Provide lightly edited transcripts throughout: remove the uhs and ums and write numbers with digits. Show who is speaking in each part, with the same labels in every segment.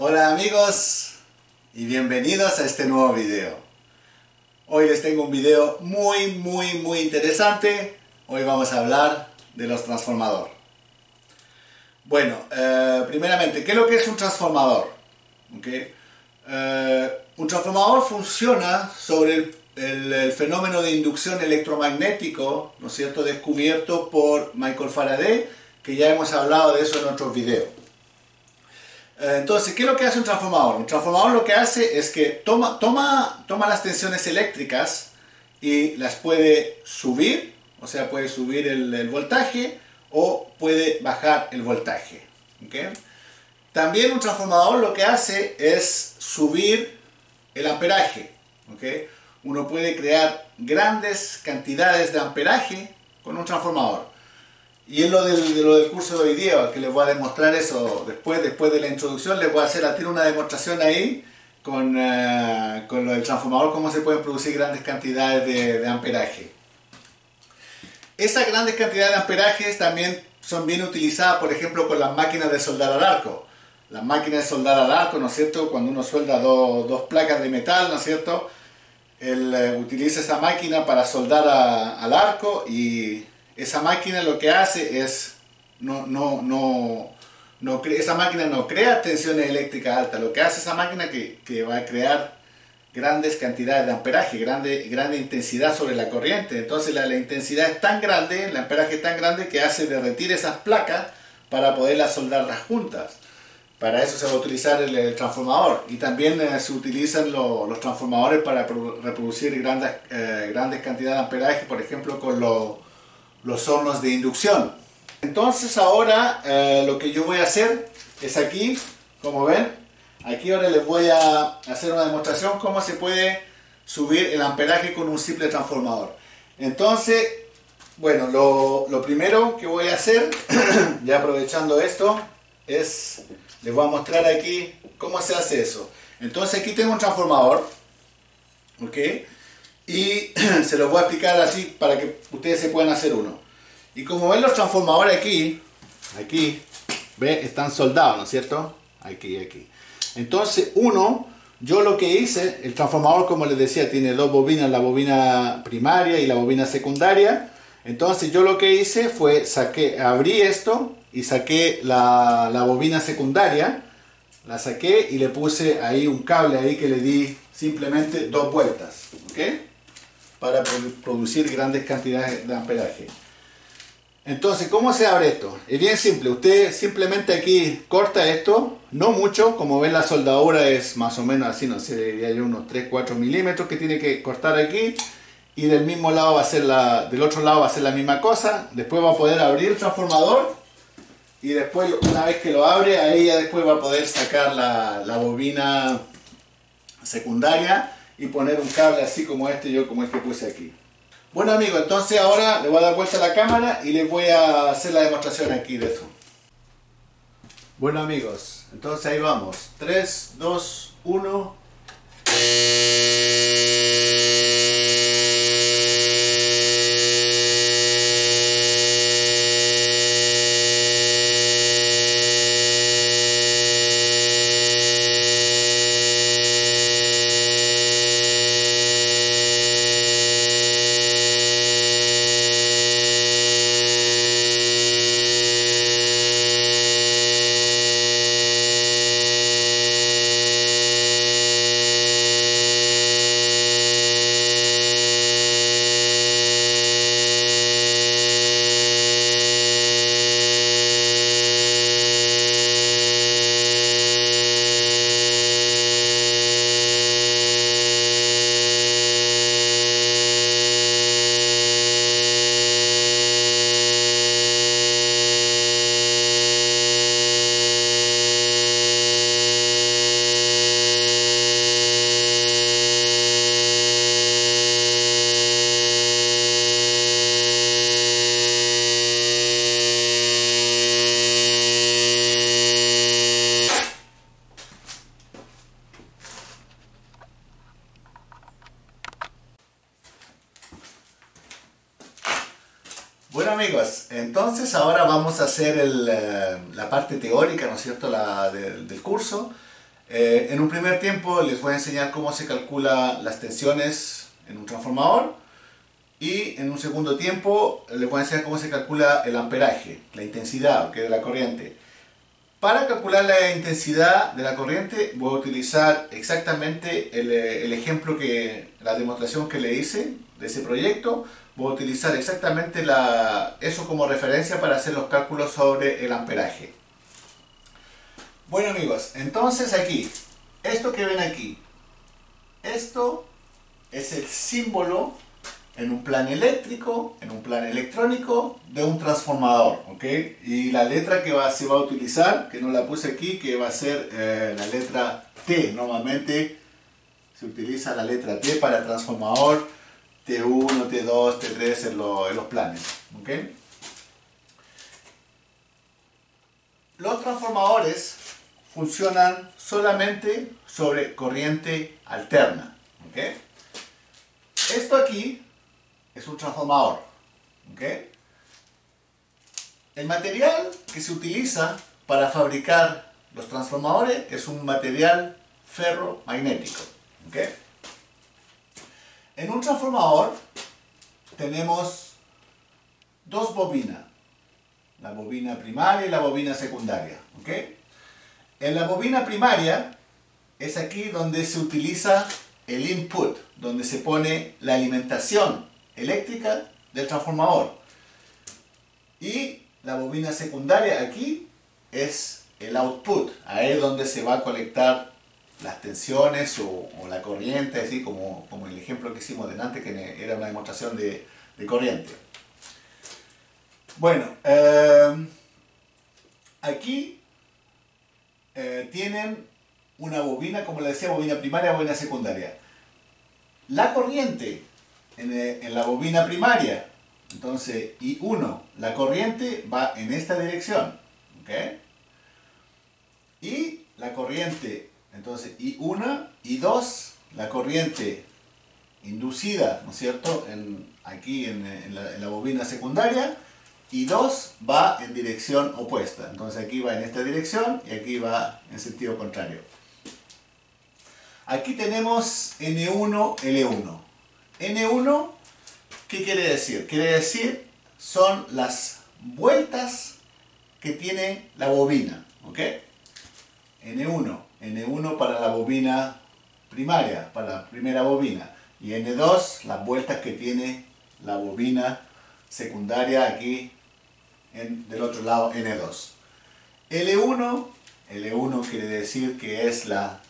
Speaker 1: Hola amigos y bienvenidos a este nuevo video. Hoy les tengo un video muy interesante. Hoy vamos a hablar de los transformadores. Bueno, primeramente, ¿qué es lo que es un transformador? ¿Okay? Un transformador funciona sobre el fenómeno de inducción electromagnético, ¿no es cierto?, descubierto por Michael Faraday, que ya hemos hablado de eso en otros videos. Entonces, ¿qué es lo que hace un transformador? Un transformador lo que hace es que toma las tensiones eléctricas y las puede subir, o sea, puede subir el voltaje o puede bajar el voltaje. ¿Okay? También un transformador lo que hace es subir el amperaje. ¿Okay? Uno puede crear grandes cantidades de amperaje con un transformador. Y es lo del curso de hoy día, que les voy a demostrar eso después de la introducción. Les voy a hacer una demostración ahí con lo del transformador, cómo se pueden producir grandes cantidades de amperaje. Esas grandes cantidades de amperaje también son bien utilizadas, por ejemplo, con las máquinas de soldar al arco. Las máquinas de soldar al arco, ¿no es cierto? Cuando uno suelda dos placas de metal, ¿no es cierto? Él utiliza esa máquina para soldar al arco, y esa máquina lo que hace es, esa máquina no crea tensiones eléctricas altas. Lo que hace esa máquina que va a crear grandes cantidades de amperaje, grande intensidad sobre la corriente. Entonces la intensidad es tan grande, el amperaje es tan grande que hace derretir esas placas para poderlas soldarlas juntas. Para eso se va a utilizar el transformador. Y también se utilizan los transformadores para reproducir grandes cantidades de amperaje, por ejemplo con los hornos de inducción. Entonces ahora lo que yo voy a hacer es aquí, como ven, aquí ahora les voy a hacer una demostración cómo se puede subir el amperaje con un simple transformador. Entonces, bueno, lo primero que voy a hacer, ya aprovechando esto, es, les voy a mostrar aquí cómo se hace eso. Entonces aquí tengo un transformador, ¿ok? Y se los voy a explicar así para que ustedes se puedan hacer uno. Y como ven, los transformadores aquí, ¿ven? Están soldados, ¿no es cierto? Aquí. Entonces yo lo que hice, el transformador, como les decía, tiene dos bobinas, la bobina primaria y la bobina secundaria. Entonces yo lo que hice fue, abrí esto y saqué la bobina secundaria, la saqué y le puse ahí un cable ahí que le di simplemente 2 vueltas, ¿ok? Para producir grandes cantidades de amperaje. Entonces, ¿cómo se abre esto? Es bien simple. Usted simplemente aquí corta esto, no mucho, como ven la soldadura es más o menos así, no sé, diría yo unos 3-4 milímetros que tiene que cortar aquí, y del mismo lado del otro lado va a ser la misma cosa. Después va a poder abrir el transformador, y después, una vez que lo abre, ahí ya después va a poder sacar la bobina secundaria y poner un cable así como como el que puse aquí. Bueno amigos, entonces ahora le voy a dar vuelta a la cámara y les voy a hacer la demostración aquí de eso. Bueno amigos, entonces ahí vamos. 3, 2, 1... Bueno amigos, entonces ahora vamos a hacer la parte teórica, ¿no es cierto?, del curso. En un primer tiempo les voy a enseñar cómo se calcula las tensiones en un transformador y en un segundo tiempo les voy a enseñar cómo se calcula el amperaje, la intensidad de la corriente. Para calcular la intensidad de la corriente voy a utilizar exactamente el ejemplo la demostración que le hice de ese proyecto. Voy a utilizar exactamente eso como referencia para hacer los cálculos sobre el amperaje. Bueno amigos, entonces aquí, esto que ven aquí, esto es el símbolo en un plan eléctrico, en un plan electrónico de un transformador, ¿ok? Y la letra que se va a utilizar, que no la puse aquí, que va a ser la letra T. Normalmente se utiliza la letra T para transformador T1, T2, T3 en los planes, ¿ok? Los transformadores funcionan solamente sobre corriente alterna, ¿ok? Esto aquí es un transformador, ¿ok? El material que se utiliza para fabricar los transformadores es un material ferromagnético, ¿ok? En un transformador tenemos dos bobinas, la bobina primaria y la bobina secundaria, ¿ok? En la bobina primaria es aquí donde se utiliza el input, donde se pone la alimentación eléctrica del transformador. Y la bobina secundaria aquí es el output, ahí es donde se va a conectar las tensiones o la corriente, así como el ejemplo que hicimos delante, que era una demostración de corriente. Bueno, aquí tienen una bobina, como les decía, bobina primaria, bobina secundaria. La corriente en la bobina primaria, entonces I1, la corriente va en esta dirección, ¿ok? Y la corriente, entonces I1, I2, la corriente inducida, ¿no es cierto?, aquí en la bobina secundaria, I2 va en dirección opuesta. Entonces aquí va en esta dirección y aquí va en sentido contrario. Aquí tenemos N1, L1. N1, ¿qué quiere decir? Quiere decir son las vueltas que tiene la bobina, ¿ok? N1 para la bobina primaria, para la primera bobina. Y N2, las vueltas que tiene la bobina secundaria aquí del otro lado, N2. L1 quiere decir que es la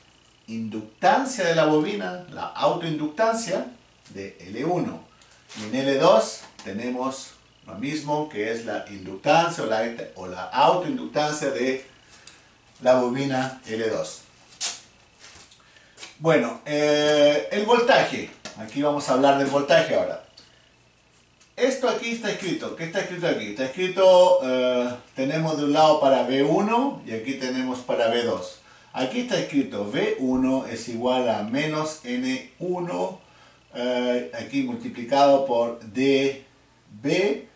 Speaker 1: inductancia de la bobina, la autoinductancia de L1. Y en L2 tenemos lo mismo, que es la inductancia o la autoinductancia de la bobina L2. Bueno, el voltaje. Aquí vamos a hablar del voltaje ahora. Esto aquí está escrito. ¿Qué está escrito aquí? Está escrito, tenemos de un lado para V1 y aquí tenemos para V2. Aquí está escrito V1 es igual a menos N1, aquí multiplicado por dB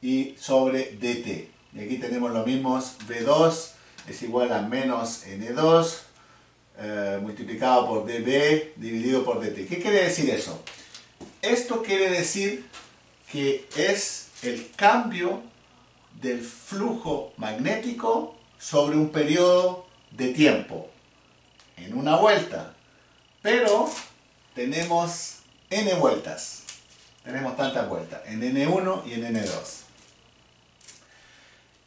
Speaker 1: y sobre dt. Y aquí tenemos lo mismo, V2 es igual a menos N2 multiplicado por dB dividido por dt. ¿Qué quiere decir eso? Esto quiere decir que es el cambio del flujo magnético sobre un periodo de tiempo en una vuelta, pero tenemos n vueltas, tenemos tantas vueltas en n1 y en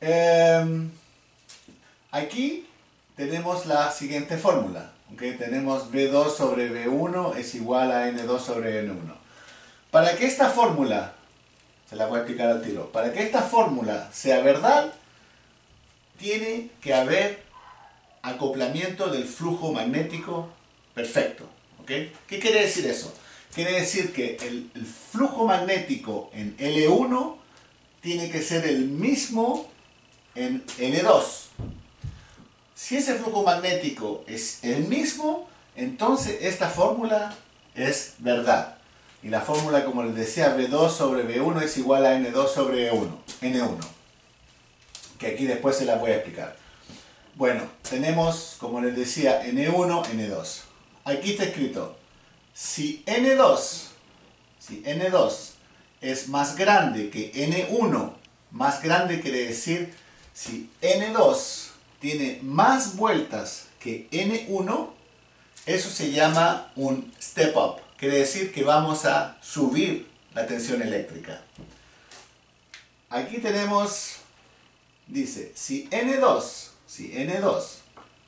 Speaker 1: n2. Aquí tenemos la siguiente fórmula, ¿okay? Tenemos V2 sobre V1 es igual a N2 sobre N1. Para que esta fórmula, se la voy a explicar al tiro, para que esta fórmula sea verdad, tiene que haber acoplamiento del flujo magnético perfecto, ¿okay? ¿Qué quiere decir eso? Quiere decir que el flujo magnético en L1 tiene que ser el mismo en N2. Si ese flujo magnético es el mismo, entonces esta fórmula es verdad. Y la fórmula, como les decía, V2 sobre V1 es igual a N2 sobre N1. Que aquí después se la voy a explicar. Bueno, tenemos, como les decía, N1, N2. Aquí está escrito, si N2 es más grande que N1, más grande quiere decir, si N2 tiene más vueltas que N1, eso se llama un step up. Quiere decir que vamos a subir la tensión eléctrica. Aquí tenemos, dice, si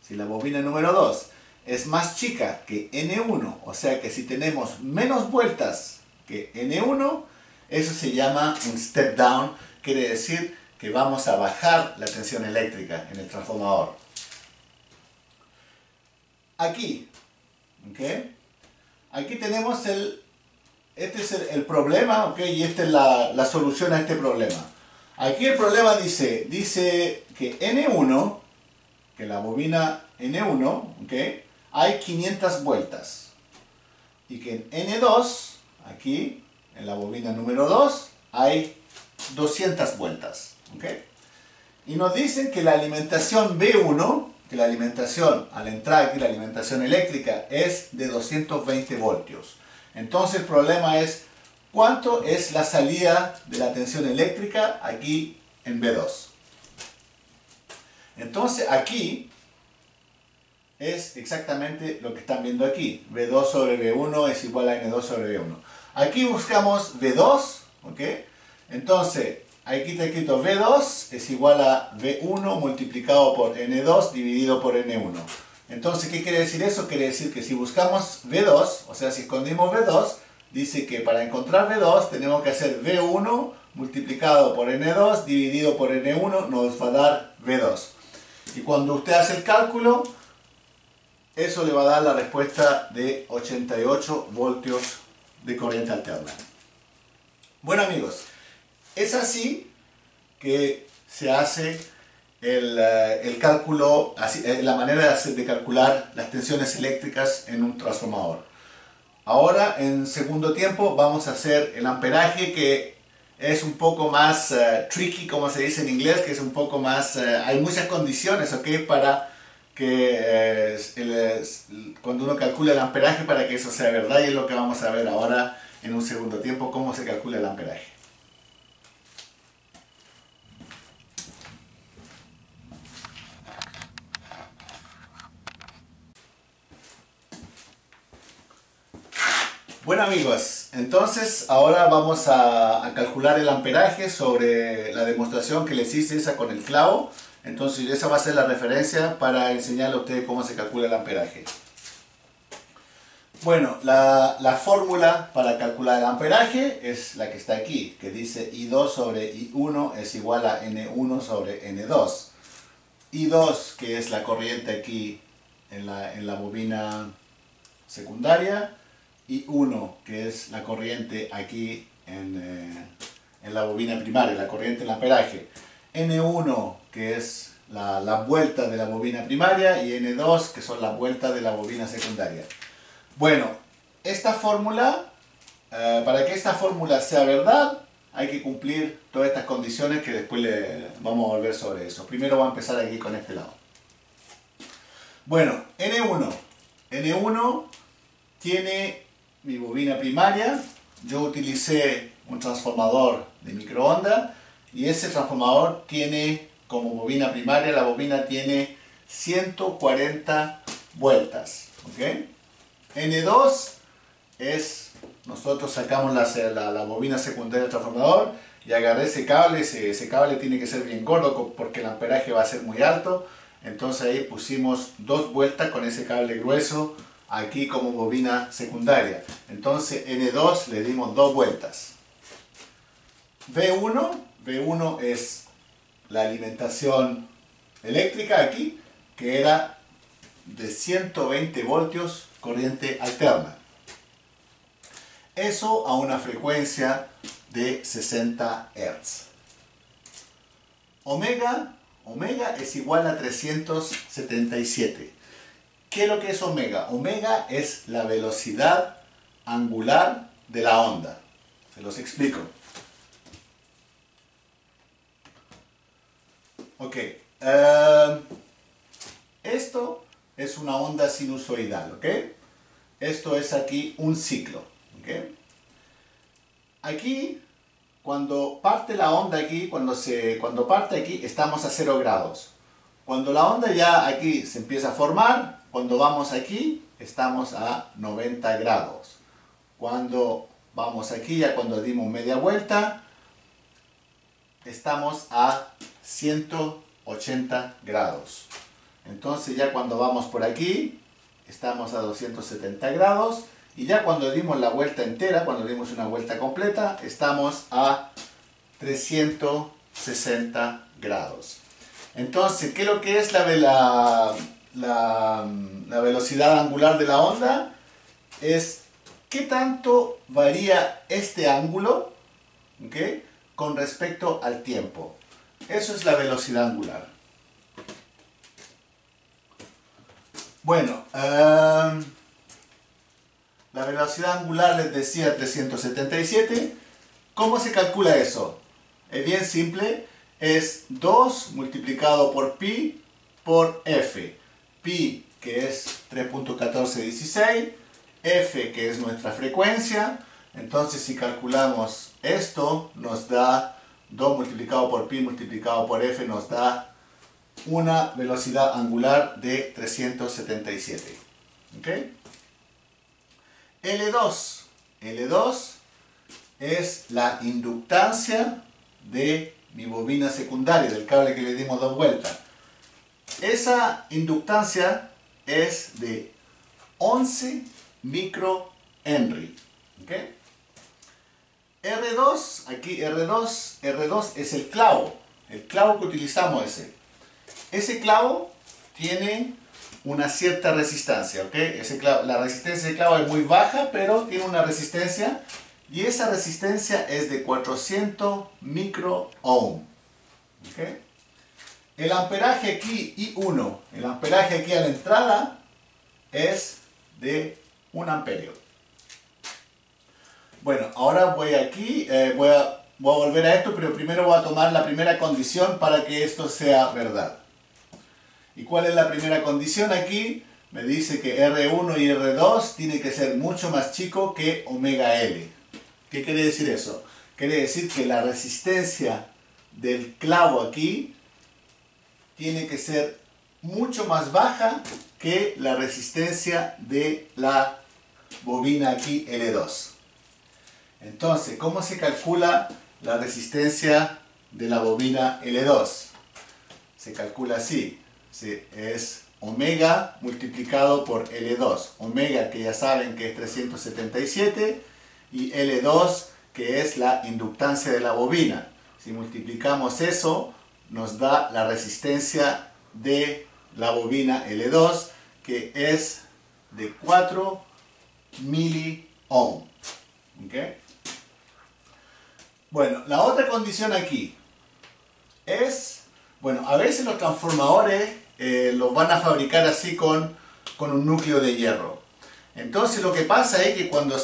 Speaker 1: la bobina número 2 es más chica que N1, o sea que si tenemos menos vueltas que N1, eso se llama un step down, quiere decir que vamos a bajar la tensión eléctrica en el transformador. Aquí, ¿okay? Aquí tenemos este es el problema, ¿okay? Y esta es la solución a este problema. Aquí el problema dice que N1, que la bobina N1, ¿okay? Hay 500 vueltas. Y que en N2, aquí, en la bobina número 2, hay 200 vueltas. ¿Okay? Y nos dicen que la alimentación B1, que la alimentación al entrar aquí, la alimentación eléctrica, es de 220 voltios. Entonces el problema es, ¿cuánto es la salida de la tensión eléctrica aquí en B2? Entonces aquí es exactamente lo que están viendo aquí. V2 sobre V1 es igual a N2 sobre V1. Aquí buscamos V2, ¿ok? Entonces, aquí está escrito V2 es igual a V1 multiplicado por N2 dividido por N1. Entonces, ¿qué quiere decir eso? Quiere decir que si buscamos V2, o sea, si escondimos V2, dice que para encontrar V2 tenemos que hacer V1 multiplicado por N2 dividido por N1 nos va a dar V2. Y cuando usted hace el cálculo, eso le va a dar la respuesta de 88 voltios de corriente alterna. Bueno amigos, es así que se hace el cálculo, la manera de calcular las tensiones eléctricas en un transformador. Ahora en segundo tiempo vamos a hacer el amperaje, que es un poco más tricky, como se dice en inglés, que es un poco más, hay muchas condiciones, ¿ok? Para que cuando uno calcula el amperaje, para que eso sea verdad, y es lo que vamos a ver ahora en un segundo tiempo, cómo se calcula el amperaje. Bueno amigos, entonces ahora vamos a calcular el amperaje sobre la demostración que les hice esa con el clavo. Entonces esa va a ser la referencia para enseñarle a ustedes cómo se calcula el amperaje. Bueno, la fórmula para calcular el amperaje es la que está aquí, que dice I2 sobre I1 es igual a N1 sobre N2. I2, que es la corriente aquí en la bobina secundaria, I1, que es la corriente aquí en la bobina primaria, la corriente en el amperaje. N1, que es la vuelta de la bobina primaria, y N2, que son las vueltas de la bobina secundaria. Bueno, esta fórmula, para que esta fórmula sea verdad, hay que cumplir todas estas condiciones que después vamos a volver sobre eso. Primero voy a empezar aquí con este lado. Bueno, N1 tiene mi bobina primaria. Yo utilicé un transformador de microondas y ese transformador tiene como bobina primaria, la bobina tiene 140 vueltas. ¿Okay? N2 es, nosotros sacamos la bobina secundaria del transformador y agarré ese cable. Ese cable tiene que ser bien gordo porque el amperaje va a ser muy alto. Entonces ahí pusimos 2 vueltas con ese cable grueso aquí como bobina secundaria. Entonces N2 le dimos 2 vueltas. V1 es la alimentación eléctrica aquí, que era de 120 voltios corriente alterna. Eso a una frecuencia de 60 Hz. Omega es igual a 377. ¿Qué es lo que es omega? Omega es la velocidad angular de la onda. Se los explico. Ok. es una onda sinusoidal, ¿ok? Esto es aquí un ciclo, ¿ok? Aquí, cuando parte la onda aquí, cuando parte aquí, estamos a 0 grados. Cuando la onda ya aquí se empieza a formar, cuando vamos aquí, estamos a 90 grados. Cuando vamos aquí, ya cuando dimos media vuelta, estamos a 180 grados. Entonces ya cuando vamos por aquí, estamos a 270 grados. Y ya cuando dimos la vuelta entera, cuando dimos una vuelta completa, estamos a 360 grados. Entonces, ¿qué es lo que es la velocidad angular de la onda? Es qué tanto varía este ángulo, ¿ok?, con respecto al tiempo. Eso es la velocidad angular. Bueno, la velocidad angular les decía 377. ¿Cómo se calcula eso? Es bien simple. Es 2 multiplicado por pi por f. Pi, que es 3.1416. F, que es nuestra frecuencia. Entonces, si calculamos esto, nos da 2 multiplicado por pi multiplicado por f, nos da una velocidad angular de 377. ¿Ok? L2. L2 es la inductancia de mi bobina secundaria, del cable que le dimos 2 vueltas. Esa inductancia es de 11 microhenry. ¿Ok? R2, aquí R2 es el clavo que utilizamos ese clavo tiene una cierta resistencia, ¿ok? La resistencia del clavo es muy baja, pero tiene una resistencia, y esa resistencia es de 400 microohm, ¿ok? El amperaje aquí, I1, el amperaje aquí a la entrada es de 1 amperio. Bueno, ahora voy aquí, voy a volver a esto, pero primero voy a tomar la primera condición para que esto sea verdad. ¿Y cuál es la primera condición aquí? Me dice que R1 y R2 tiene que ser mucho más chico que omega L. ¿Qué quiere decir eso? Quiere decir que la resistencia del clavo aquí tiene que ser mucho más baja que la resistencia de la bobina aquí L2. Entonces, ¿cómo se calcula la resistencia de la bobina L2? Se calcula así. Es omega multiplicado por L2. Omega, que ya saben que es 377, y L2, que es la inductancia de la bobina. Si multiplicamos eso, nos da la resistencia de la bobina L2, que es de 4 miliohm. ¿Ok? Bueno, la otra condición aquí es, bueno, a veces los transformadores los van a fabricar así con un núcleo de hierro. Entonces lo que pasa es que cuando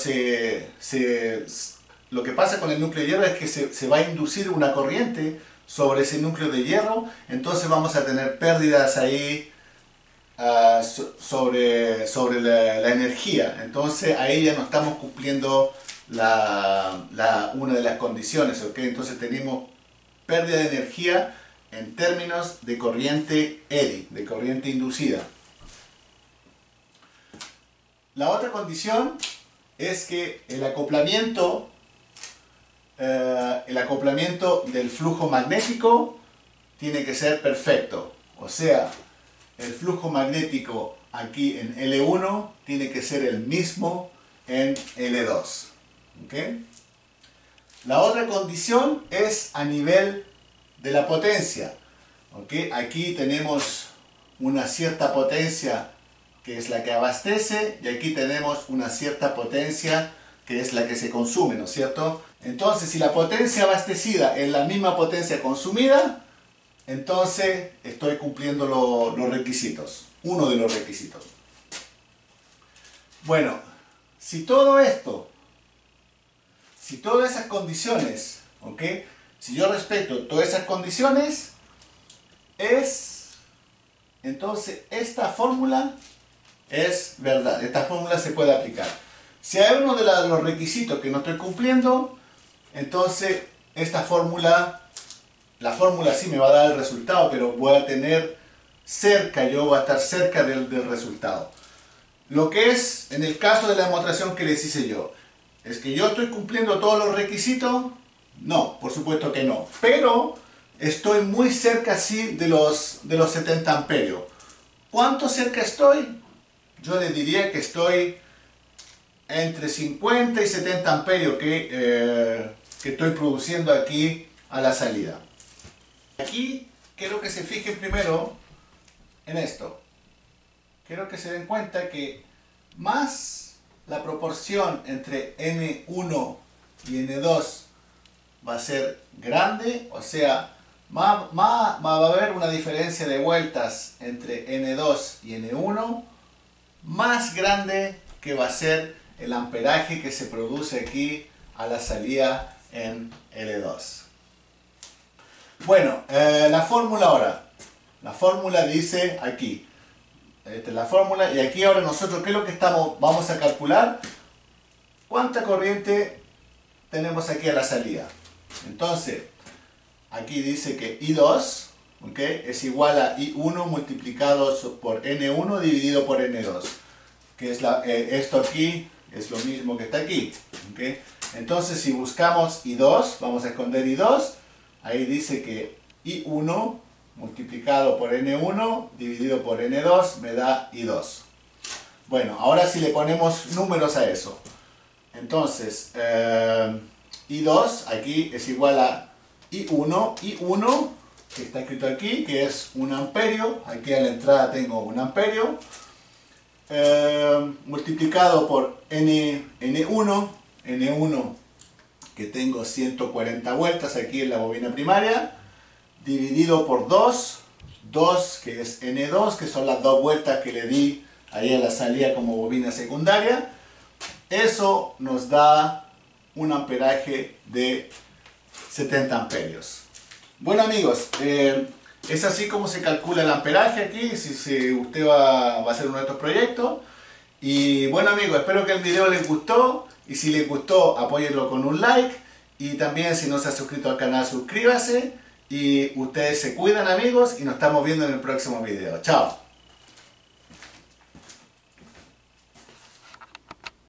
Speaker 1: lo que pasa con el núcleo de hierro es que se va a inducir una corriente sobre ese núcleo de hierro, entonces vamos a tener pérdidas ahí sobre la energía. Entonces ahí ya no estamos cumpliendo una de las condiciones, ¿ok? Entonces tenemos pérdida de energía en términos de corriente eddy, de corriente inducida. La otra condición es que el acoplamiento del flujo magnético tiene que ser perfecto. O sea, el flujo magnético aquí en L1 tiene que ser el mismo en L2. ¿Ok? La otra condición es a nivel de la potencia. ¿Ok? Aquí tenemos una cierta potencia que es la que abastece, y aquí tenemos una cierta potencia que es la que se consume, ¿no es cierto? Entonces, si la potencia abastecida es la misma potencia consumida, entonces estoy cumpliendo los requisitos, uno de los requisitos. Bueno, si todo esto, si todas esas condiciones, ¿ok? Si yo respeto todas esas condiciones, entonces esta fórmula es verdad, esta fórmula se puede aplicar. Si hay uno de los requisitos que no estoy cumpliendo, entonces esta fórmula, la fórmula sí me va a dar el resultado, pero voy a tener cerca, yo voy a estar cerca del resultado. Lo que es, en el caso de la demostración que les hice yo, ¿es que yo estoy cumpliendo todos los requisitos? No, por supuesto que no. Pero estoy muy cerca, sí, de los 70 amperios. ¿Cuánto cerca estoy? Yo les diría que estoy entre 50 y 70 amperios que estoy produciendo aquí a la salida. Aquí quiero que se fijen primero en esto. Quiero que se den cuenta que más la proporción entre N1 y N2 va a ser grande, o sea, va a haber una diferencia de vueltas entre N2 y N1 más grande que va a ser el amperaje que se produce aquí a la salida en L2. Bueno, la fórmula ahora. La fórmula dice aquí. Esta es la fórmula y aquí ahora nosotros, ¿qué es lo que vamos a calcular? ¿Cuánta corriente tenemos aquí a la salida? Entonces, aquí dice que I2, ¿okay?, es igual a I1 multiplicado por N1 dividido por N2. Que es esto aquí es lo mismo que está aquí. ¿Okay? Entonces, si buscamos I2, vamos a esconder I2. Ahí dice que I1 multiplicado por N1 dividido por N2 me da I2. Bueno, ahora si le ponemos números a eso. Entonces, I2 aquí es igual a I1, que está escrito aquí, que es 1 amperio. Aquí a la entrada tengo 1 amperio. Multiplicado por N1, que tengo 140 vueltas aquí en la bobina primaria, dividido por 2, que es N2, que son las 2 vueltas que le di ahí a la salida como bobina secundaria. Eso nos da un amperaje de 70 amperios. Bueno amigos, es así como se calcula el amperaje aquí, si usted va a hacer uno de estos proyectos. Y bueno amigos, espero que el video les gustó, y si les gustó apóyenlo con un like, y también si no se ha suscrito al canal suscríbase, y ustedes se cuidan amigos, y nos estamos viendo en el próximo video. Chao.